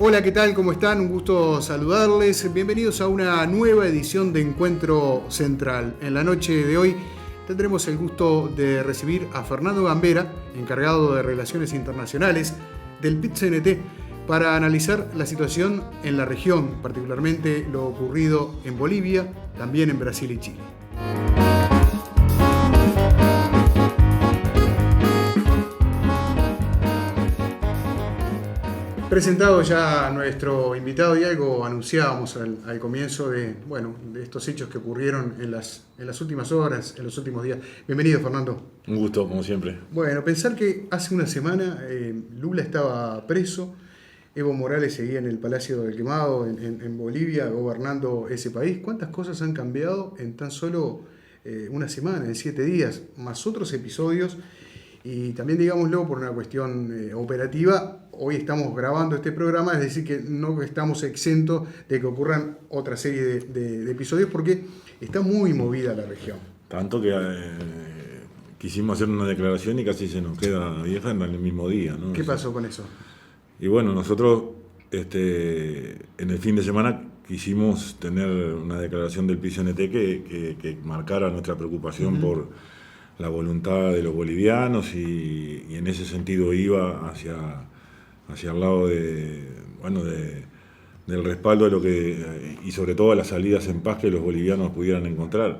Hola, ¿qué tal? ¿Cómo están? Un gusto saludarles. Bienvenidos a una nueva edición de Encuentro Central. En la noche de hoy tendremos el gusto de recibir a Fernando Gambera, encargado de Relaciones Internacionales del PIT-CNT, para analizar la situación en la región, particularmente lo ocurrido en Bolivia, también en Brasil y Chile. Presentado ya a nuestro invitado y algo anunciábamos al comienzo de estos hechos que ocurrieron en las últimas horas, en los últimos días. Bienvenido, Fernando. Un gusto, como siempre. Bueno, pensar que hace una semana Lula estaba preso, Evo Morales seguía en el Palacio del Quemado en Bolivia gobernando ese país. ¿Cuántas cosas han cambiado en tan solo una semana, en 7 días, más otros episodios? Y también, digámoslo, por una cuestión operativa, hoy estamos grabando este programa, es decir, que no estamos exentos de que ocurran otra serie de episodios porque está muy movida la región. Tanto que quisimos hacer una declaración y casi se nos queda vieja en el mismo día, ¿no? ¿Qué pasó con eso? Y bueno, nosotros en el fin de semana quisimos tener una declaración del PIT-CNT que marcara nuestra preocupación por la voluntad de los bolivianos y en ese sentido iba hacia el lado del respaldo de lo que, y sobre todo las salidas en paz que los bolivianos pudieran encontrar.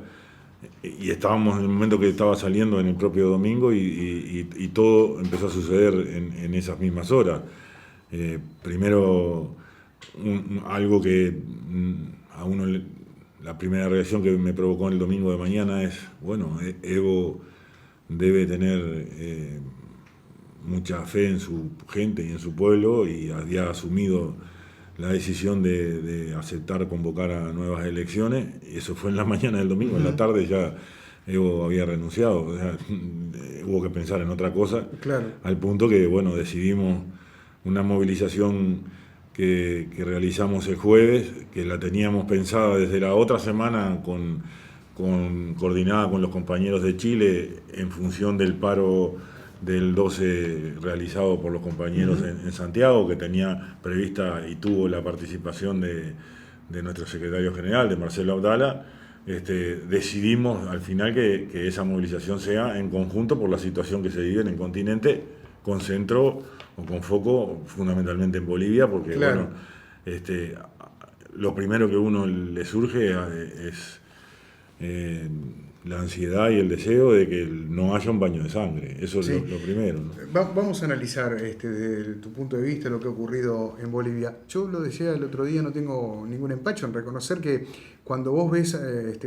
Y estábamos en el momento que estaba saliendo en el propio domingo y todo empezó a suceder en esas mismas horas. Primero, algo que a uno la primera reacción que me provocó el domingo de mañana es, bueno, Evo debe tener mucha fe en su gente y en su pueblo y había asumido la decisión de aceptar convocar a nuevas elecciones. Y eso fue en la mañana del domingo, en la tarde ya Evo había renunciado, o sea, hubo que pensar en otra cosa, claro. Al punto que, bueno, decidimos una movilización que realizamos el jueves, que la teníamos pensada desde la otra semana coordinada con los compañeros de Chile en función del paro del 12 realizado por los compañeros en Santiago, que tenía prevista y tuvo la participación de nuestro secretario general, de Marcelo Abdala. Decidimos al final que esa movilización sea en conjunto por la situación que se vive en el continente, con centro o con foco fundamentalmente en Bolivia, porque claro. Lo primero que a uno le surge es la ansiedad y el deseo de que no haya un baño de sangre. Eso es lo primero, ¿no? Vamos a analizar desde tu punto de vista lo que ha ocurrido en Bolivia. Yo lo decía el otro día, no tengo ningún empacho en reconocer que cuando vos ves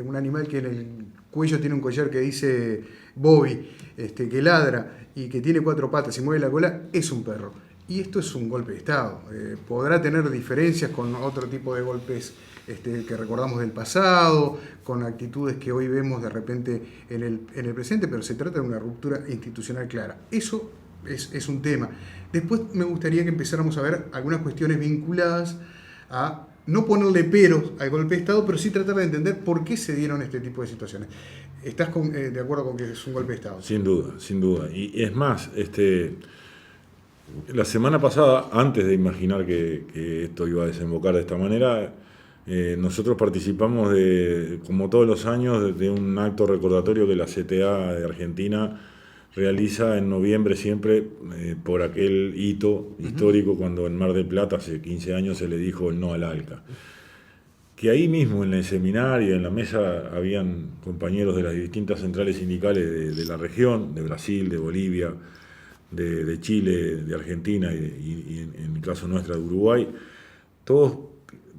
un animal que en el cuello tiene un collar que dice Bobby, que ladra y que tiene 4 patas y mueve la cola, es un perro. Y esto es un golpe de Estado. Podrá tener diferencias con otro tipo de golpes que recordamos del pasado, con actitudes que hoy vemos de repente en el presente, pero se trata de una ruptura institucional clara. Eso es un tema. Después me gustaría que empezáramos a ver algunas cuestiones vinculadas a no ponerle peros al golpe de Estado, pero sí tratar de entender por qué se dieron este tipo de situaciones. ¿Estás de acuerdo con que es un golpe de Estado? Sin duda, sin duda. Y es más, la semana pasada, antes de imaginar que esto iba a desembocar de esta manera, nosotros participamos como todos los años, de un acto recordatorio que la CTA de Argentina realiza en noviembre siempre por aquel hito histórico cuando en Mar del Plata hace 15 años se le dijo el no al ALCA. Que ahí mismo en el seminario, en la mesa, habían compañeros de las distintas centrales sindicales de la región, de Brasil, de Bolivia, de Chile, de Argentina y en el caso nuestra de Uruguay. Todos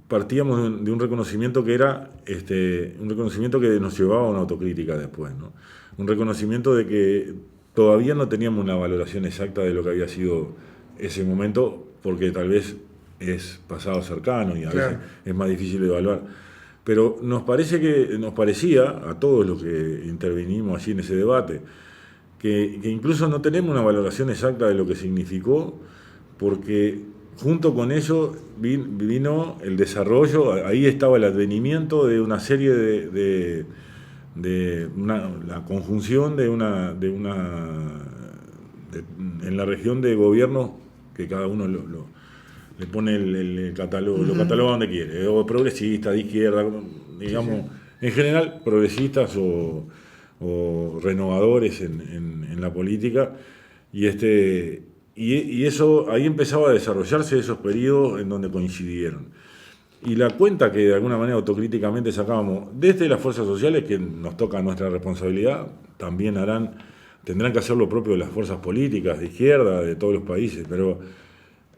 partíamos de un reconocimiento que era un reconocimiento que nos llevaba a una autocrítica después, ¿no? Un reconocimiento de que todavía no teníamos una valoración exacta de lo que había sido ese momento, porque tal vez es pasado cercano y a veces es más difícil de evaluar. Pero nos parecía a todos los que intervinimos allí en ese debate que incluso no tenemos una valoración exacta de lo que significó, porque junto con eso vino el desarrollo, ahí estaba el advenimiento de una serie la conjunción en la región de gobiernos que cada uno le pone el catálogo, lo cataloga donde quiere, o progresista, de izquierda, digamos, en general progresistas o renovadores en la política, y eso, ahí empezaba a desarrollarse esos periodos en donde coincidieron. Y la cuenta que de alguna manera autocríticamente sacábamos desde las fuerzas sociales, que nos toca nuestra responsabilidad, también tendrán que hacer lo propio de las fuerzas políticas de izquierda, de todos los países, pero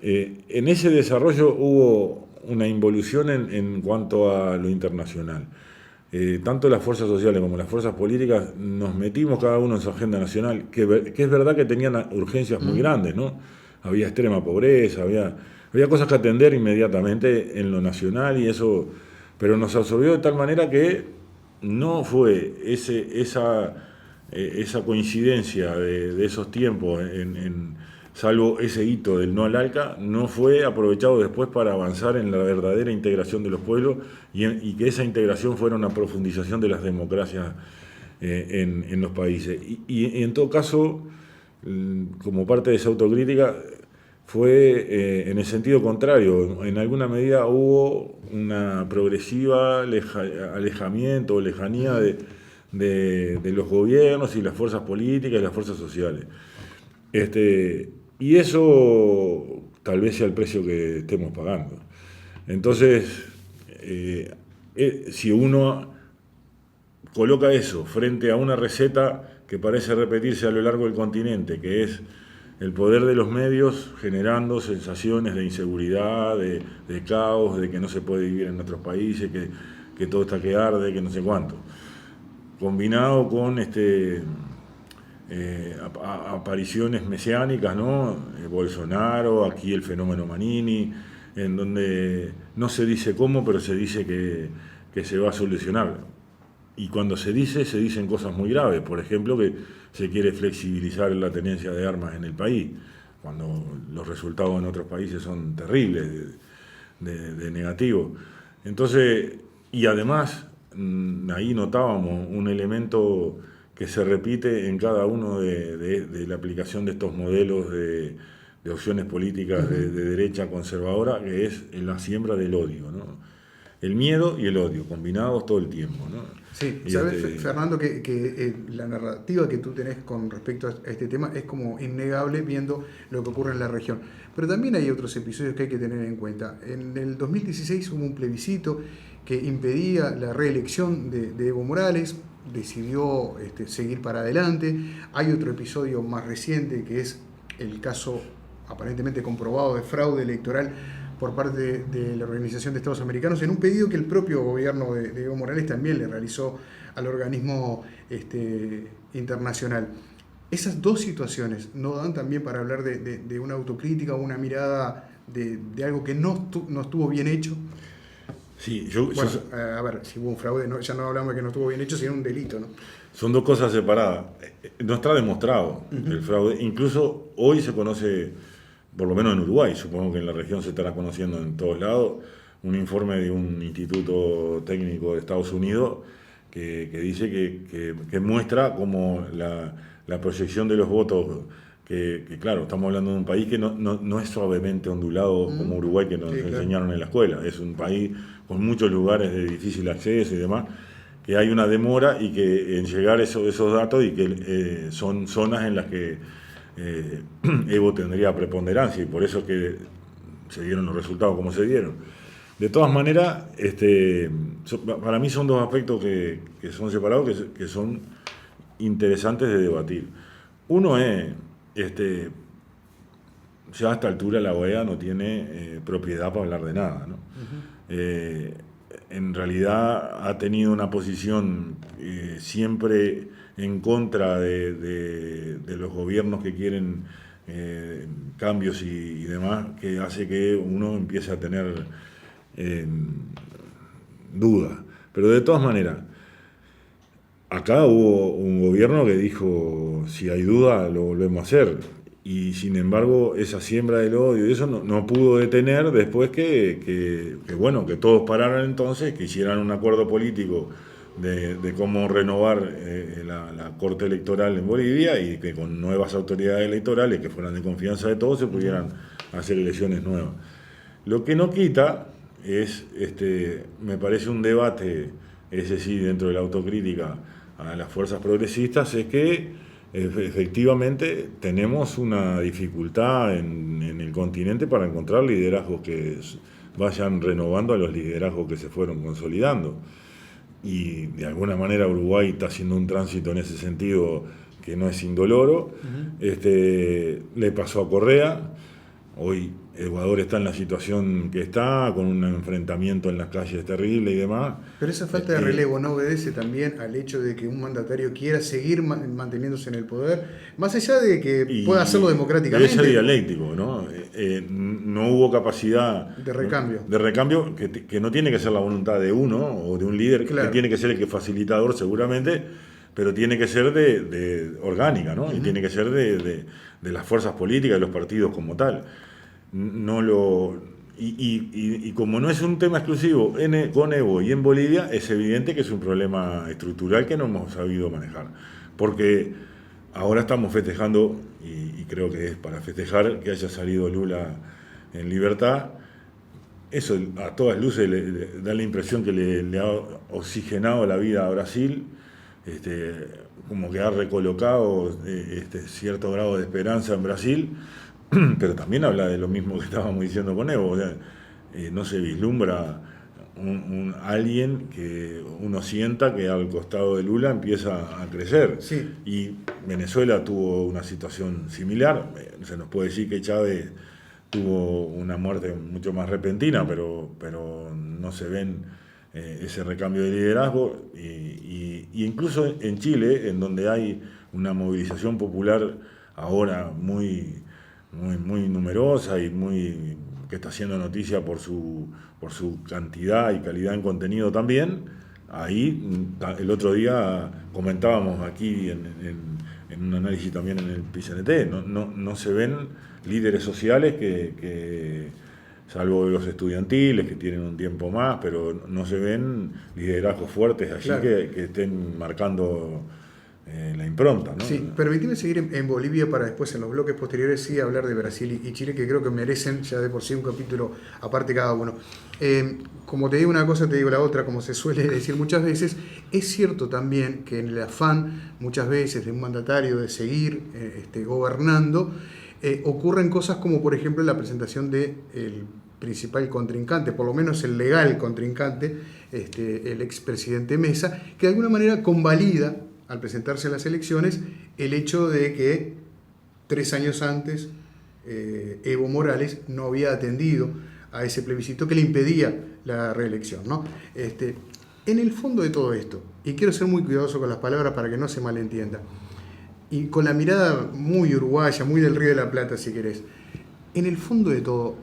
en ese desarrollo hubo una involución en cuanto a lo internacional. Tanto las fuerzas sociales como las fuerzas políticas nos metimos cada uno en su agenda nacional, que es verdad que tenían urgencias muy grandes, ¿no? Había extrema pobreza, había cosas que atender inmediatamente en lo nacional, pero nos absorbió de tal manera que no fue esa coincidencia de esos tiempos, salvo ese hito del no al ALCA, no fue aprovechado después para avanzar en la verdadera integración de los pueblos y que esa integración fuera una profundización de las democracias en los países. Y en todo caso, como parte de esa autocrítica, fue en el sentido contrario. En alguna medida hubo una progresiva alejamiento o lejanía de los gobiernos y las fuerzas políticas y las fuerzas sociales. Y eso tal vez sea el precio que estemos pagando. Entonces, si uno coloca eso frente a una receta que parece repetirse a lo largo del continente, que es el poder de los medios generando sensaciones de inseguridad, de caos, de que no se puede vivir en nuestros países, que todo está que arde, que no sé cuánto, combinado con apariciones mesiánicas, ¿no? Bolsonaro, aquí el fenómeno Manini, en donde no se dice cómo, pero se dice que se va a solucionar. Y cuando se dicen cosas muy graves. Por ejemplo, que se quiere flexibilizar la tenencia de armas en el país, cuando los resultados en otros países son terribles, de negativo. Entonces, y además, ahí notábamos un elemento que se repite en cada uno de la aplicación de estos modelos de opciones políticas de derecha conservadora, que es en la siembra del odio, ¿no? El miedo y el odio, combinados todo el tiempo, ¿no? Sí, sabes, Fernando, que la narrativa que tú tenés con respecto a este tema es como innegable viendo lo que ocurre en la región. Pero también hay otros episodios que hay que tener en cuenta. En el 2016 hubo un plebiscito que impedía la reelección de Evo Morales, decidió seguir para adelante. Hay otro episodio más reciente que es el caso aparentemente comprobado de fraude electoral por parte de la Organización de Estados Americanos, en un pedido que el propio gobierno de Evo Morales también le realizó al organismo internacional. Esas dos situaciones no dan también para hablar de una autocrítica o una mirada de algo que no estuvo bien hecho. Sí, a ver, si hubo un fraude, ya no hablamos de que no estuvo bien hecho, sino un delito, ¿no? Son dos cosas separadas. No está demostrado el fraude. Incluso hoy se conoce, por lo menos en Uruguay, supongo que en la región se estará conociendo en todos lados, un informe de un instituto técnico de Estados Unidos que dice que muestra como la proyección de los votos, que claro, estamos hablando de un país que no es suavemente ondulado como Uruguay, que nos enseñaron en la escuela. Es un país con muchos lugares de difícil acceso y demás, que hay una demora y que en llegar esos datos, y que son zonas en las que Evo tendría preponderancia, y por eso es que se dieron los resultados como se dieron. De todas maneras, para mí son dos aspectos que son separados, que son interesantes de debatir. Uno es, ya a esta altura la OEA no tiene propiedad para hablar de nada, ¿no? En realidad ha tenido una posición siempre en contra de los gobiernos que quieren cambios y demás, que hace que uno empiece a tener dudas. Pero de todas maneras, acá hubo un gobierno que dijo, si hay duda lo volvemos a hacer. Y sin embargo, esa siembra del odio y eso no pudo detener después que todos pararan entonces, que hicieran un acuerdo político de cómo renovar la Corte Electoral en Bolivia, y que con nuevas autoridades electorales que fueran de confianza de todos se pudieran hacer elecciones nuevas. Lo que no quita es, me parece un debate, ese sí, dentro de la autocrítica a las fuerzas progresistas, es que efectivamente tenemos una dificultad en el continente para encontrar liderazgos que vayan renovando a los liderazgos que se fueron consolidando. Y de alguna manera Uruguay está haciendo un tránsito en ese sentido que no es indoloro. Le pasó a Correa. Hoy Ecuador está en la situación que está, con un enfrentamiento en las calles terrible y demás. Pero esa falta de relevo no obedece también al hecho de que un mandatario quiera seguir manteniéndose en el poder, más allá de que pueda hacerlo democráticamente. Debe ser dialéctico, ¿no? No hubo capacidad de recambio. De recambio que no tiene que ser la voluntad de uno o de un líder, claro, que tiene que ser el que facilitador seguramente, pero tiene que ser de orgánica, ¿no? Y tiene que ser de las fuerzas políticas, de los partidos como tal. Y como no es un tema exclusivo con Evo y en Bolivia, es evidente que es un problema estructural que no hemos sabido manejar. Porque ahora estamos festejando, y creo que es para festejar que haya salido Lula en libertad. Eso a todas luces le da la impresión que le ha oxigenado la vida a Brasil, como que ha recolocado cierto grado de esperanza en Brasil. Pero también habla de lo mismo que estábamos diciendo con Evo. O sea, no se vislumbra alguien que uno sienta que al costado de Lula empieza a crecer. Sí. Y Venezuela tuvo una situación similar. Se nos puede decir que Chávez tuvo una muerte mucho más repentina, pero no se ven ese recambio de liderazgo. Y incluso en Chile, en donde hay una movilización popular ahora muy numerosa y que está haciendo noticia por su cantidad y calidad en contenido también. Ahí el otro día comentábamos aquí en un análisis también en el PCNT, no se ven líderes sociales que salvo los estudiantiles que tienen un tiempo más, pero no se ven liderazgos fuertes allí, claro, que estén marcando la impronta, ¿no? Sí, permíteme seguir en Bolivia para después en los bloques posteriores sí hablar de Brasil y Chile, que creo que merecen ya de por sí un capítulo aparte cada uno. Como te digo una cosa, te digo la otra, como se suele decir muchas veces. Es cierto también que en el afán muchas veces de un mandatario de seguir gobernando, ocurren cosas como por ejemplo la presentación del principal contrincante, por lo menos el legal contrincante, el expresidente Mesa, que de alguna manera convalida al presentarse a las elecciones el hecho de que 3 años antes Evo Morales no había atendido a ese plebiscito que le impedía la reelección, ¿no? En el fondo de todo esto, y quiero ser muy cuidadoso con las palabras para que no se malentienda, y con la mirada muy uruguaya, muy del Río de la Plata si querés, en el fondo de todo,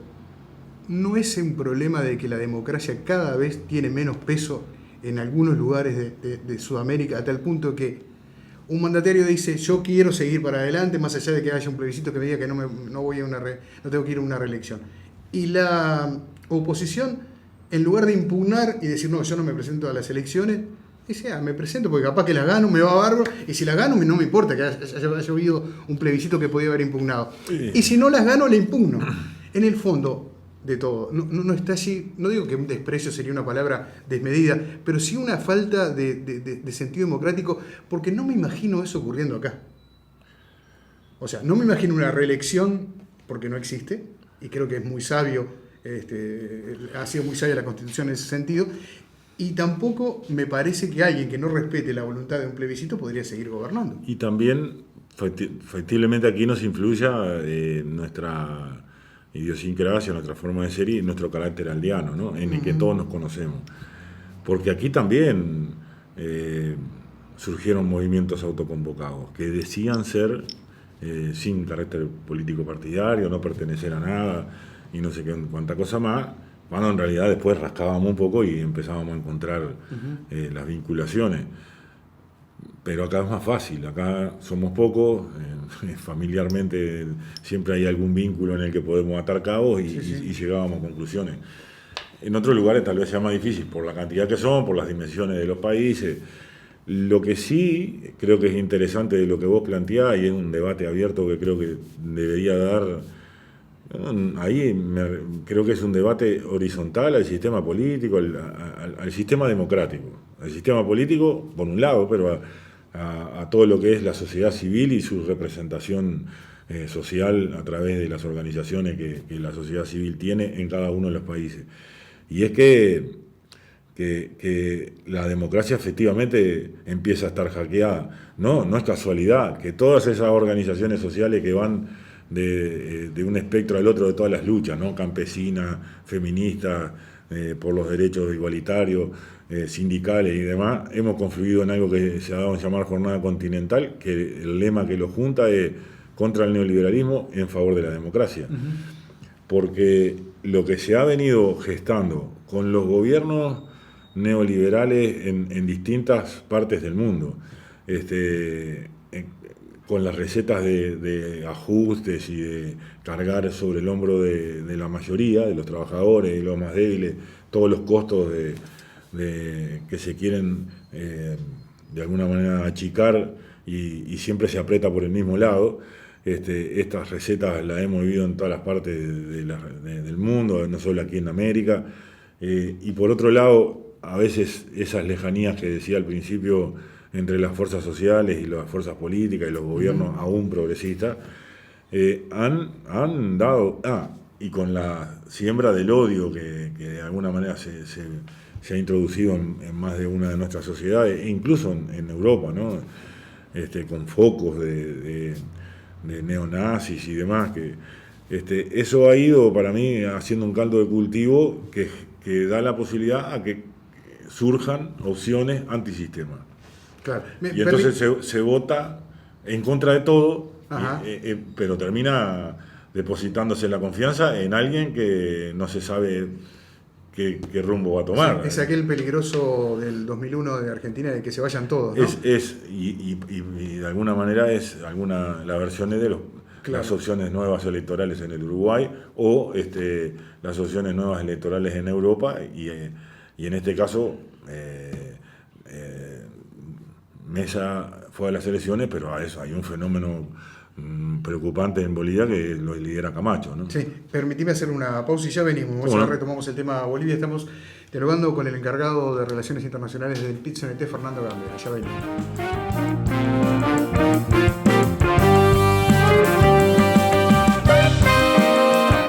no es un problema de que la democracia cada vez tiene menos peso en algunos lugares de Sudamérica, a tal punto que un mandatario dice yo quiero seguir para adelante, más allá de que haya un plebiscito que me diga que no tengo que ir a una reelección. Y la oposición, en lugar de impugnar y decir no, yo no me presento a las elecciones, dice me presento porque capaz que las gano, me va bárbaro, y si las gano no me importa que haya habido un plebiscito que podía haber impugnado. Sí. Y si no las gano, le impugno. En el fondo de todo. No está allí, no digo que un desprecio sería una palabra desmedida, pero sí una falta de sentido democrático, porque no me imagino eso ocurriendo acá. O sea, no me imagino una reelección, porque no existe, y creo que es muy sabio, ha sido muy sabia la Constitución en ese sentido, y tampoco me parece que alguien que no respete la voluntad de un plebiscito podría seguir gobernando. Y también, efectivamente, aquí nos influye nuestra idiosincrasia, nuestra forma de ser y nuestro carácter aldeano, ¿no? En el que todos nos conocemos. Porque aquí también surgieron movimientos autoconvocados que decían ser sin carácter político partidario, no pertenecer a nada y no sé qué, cuánta cosa más, cuando en realidad después rascábamos un poco y empezábamos a encontrar las vinculaciones. Pero acá es más fácil, acá somos pocos, familiarmente siempre hay algún vínculo en el que podemos atar cabos y llegábamos a conclusiones. En otros lugares tal vez sea más difícil por la cantidad que son, por las dimensiones de los países. Lo que sí creo que es interesante de lo que vos planteás, y es un debate abierto que creo que debería dar Ahí creo que es un debate horizontal al sistema político, al sistema democrático. Al sistema político, por un lado, pero a todo lo que es la sociedad civil y su representación social a través de las organizaciones que la sociedad civil tiene en cada uno de los países. Y es que la democracia efectivamente empieza a estar hackeada. No es casualidad que todas esas organizaciones sociales que van de un espectro al otro de todas las luchas, ¿no? Campesina, feminista, por los derechos igualitarios, sindicales y demás, hemos confluido en algo que se ha dado a llamar Jornada Continental, que el lema que lo junta es contra el neoliberalismo en favor de la democracia. Porque lo que se ha venido gestando con los gobiernos neoliberales en distintas partes del mundo, con las recetas de ajustes y de cargar sobre el hombro de la mayoría, de los trabajadores y los más débiles, todos los costos que se quieren de alguna manera achicar y siempre se aprieta por el mismo lado. Estas recetas las hemos vivido en todas las partes del mundo, no solo aquí en América. Y por otro lado, a veces esas lejanías que decía al principio entre las fuerzas sociales y las fuerzas políticas y los gobiernos aún progresistas, han dado... y con la siembra del odio que de alguna manera se ha introducido en más de una de nuestras sociedades, e incluso en Europa, ¿no? Con focos de neonazis y demás, eso ha ido para mí haciendo un caldo de cultivo que da la posibilidad a que surjan opciones antisistema. Claro. Y entonces se vota en contra de todo, pero termina depositándose la confianza en alguien que no se sabe qué rumbo va a tomar. Es aquel peligroso del 2001 de Argentina de que se vayan todos, ¿no? Y de alguna manera es la versión de las opciones nuevas electorales en el Uruguay o las opciones nuevas electorales en Europa y en este caso Mesa fue a las elecciones, pero a eso hay un fenómeno preocupante en Bolivia que lo lidera Camacho, ¿no? Sí, permitime hacer una pausa y ya venimos. Ahora retomamos el tema Bolivia. Estamos dialogando con el encargado de Relaciones Internacionales del PIT-CNT, Fernando Gambera. Ya venimos.